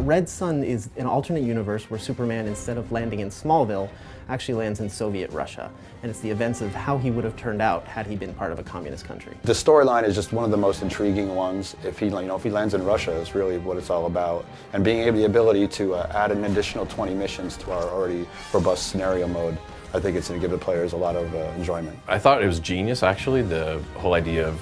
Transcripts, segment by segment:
Red Sun is an alternate universe where Superman, instead of landing in Smallville, actually lands in Soviet Russia. And it's the events of how he would have turned out had he been part of a communist country. The storyline is just one of the most intriguing ones. If he lands in Russia, is really what it's all about. And being able the ability to add an additional 20 missions to our already robust scenario mode, I think it's going to give the players a lot of enjoyment. I thought it was genius, actually, the whole idea of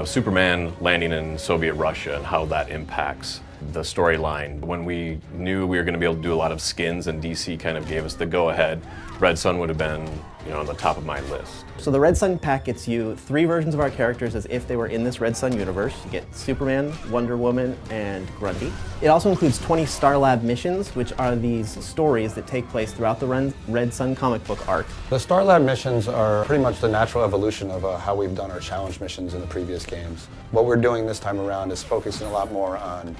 Superman landing in Soviet Russia and how that impacts the storyline. When we knew we were going to be able to do a lot of skins and DC kind of gave us the go-ahead, Red Sun would have been on the top of my list. So the Red Sun pack gets you 3 versions of our characters as if they were in this Red Sun universe. You get Superman, Wonder Woman, and Grundy. It also includes 20 Star Lab missions, which are these stories that take place throughout the Red Sun comic book arc. The Star Lab missions are pretty much the natural evolution of how we've done our challenge missions in the previous games. What we're doing this time around is focusing a lot more on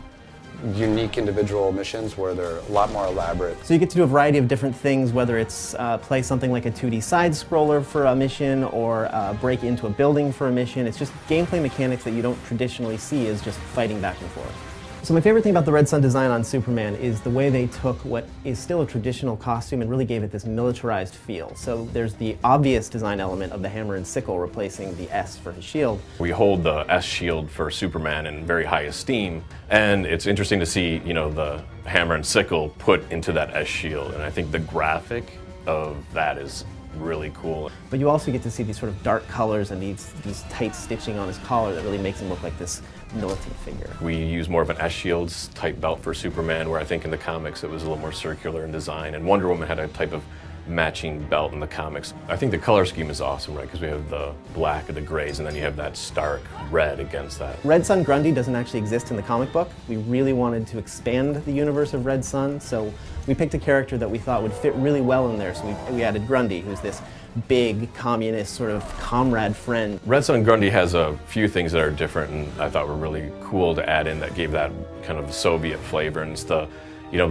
unique individual missions where they're a lot more elaborate. So you get to do a variety of different things, whether it's play something like a 2D side-scroller for a mission or break into a building for a mission. It's just gameplay mechanics that you don't traditionally see as just fighting back and forth. So my favorite thing about the Red Sun design on Superman is the way they took what is still a traditional costume and really gave it this militarized feel. So there's the obvious design element of the hammer and sickle replacing the S for his shield. We hold the S shield for Superman in very high esteem, and it's interesting to see, the hammer and sickle put into that S shield, and I think the graphic of that is really cool. But you also get to see these sort of dark colors and these tight stitching on his collar that really makes him look like this militant figure. We use more of an S shields type belt for Superman, where I think in the comics it was a little more circular in design, and Wonder Woman had a type of matching belt in the comics. I think the color scheme is awesome, right? Because we have the black and the grays, and then you have that stark red against that. Red Sun Grundy doesn't actually exist in the comic book. We really wanted to expand the universe of Red Sun, so we picked a character that we thought would fit really well in there. So we added Grundy, who's this big communist sort of comrade friend. Red Sun Grundy has a few things that are different and I thought were really cool to add in that gave that kind of Soviet flavor, and it's the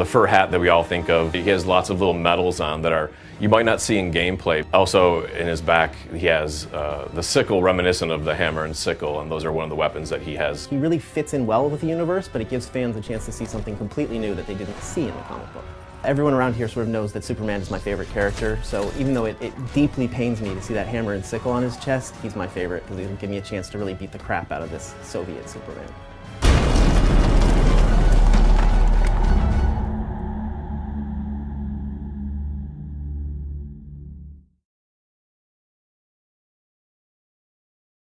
fur hat that we all think of. He has lots of little medals on that you might not see in gameplay. Also, in his back, he has the sickle reminiscent of the hammer and sickle, and those are one of the weapons that he has. He really fits in well with the universe, but it gives fans a chance to see something completely new that they didn't see in the comic book. Everyone around here sort of knows that Superman is my favorite character, so even though it deeply pains me to see that hammer and sickle on his chest, he's my favorite because he'll give me a chance to really beat the crap out of this Soviet Superman.